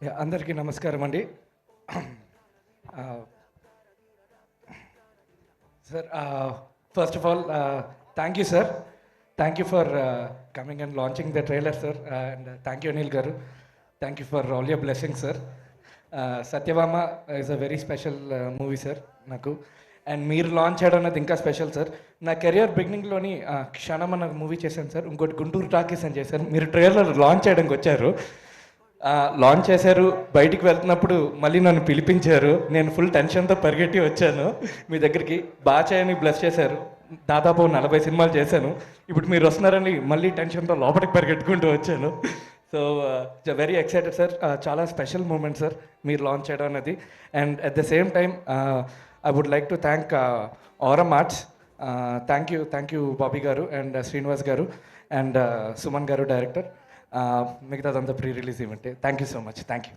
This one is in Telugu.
అందరికీ నమస్కారం అండి. Sir, first of all thank you sir. Thank you for coming and launching the trailer sir. And thank you Anil garu. Thank you for all your blessing sir. Satyabhama is a very special movie sir నాకు. అండ్ మీరు లాంచ్ చేయడం అనేది ఇంకా స్పెషల్ సార్. నా కెరియర్ బిగినింగ్లోని క్షణం అన్న మూవీ చేశాను సార్. ఇంకోటి గుంటూరు టాకీస్ అని చేశాను. మీరు ట్రైలర్ లాంచ్ చేయడానికి వచ్చారు, లాంచ్ చేశారు. బయటికి వెళ్తున్నప్పుడు మళ్ళీ నన్ను పిలిపించారు. నేను ఫుల్ టెన్షన్తో పరిగెట్టి వచ్చాను మీ దగ్గరికి. బాగా చేయని బ్లెస్ చేశారు. దాదాపు 40 సినిమాలు చేశాను. ఇప్పుడు మీరు వస్తున్నారని మళ్ళీ టెన్షన్తో లోపలికి పరిగెట్టుకుంటూ వచ్చాను. So very excited sir. చాలా స్పెషల్ మూమెంట్ సార్ మీరు లాంచ్ చేయడం అనేది. And at the same time I would like to thank Aurum Arts. Thank you Bobby garu and Srinivas garu and Suman garu director. మిగతాదంతా ప్రీ రిలీజ్ ఈవెంటే. Thank you so much. Thank you.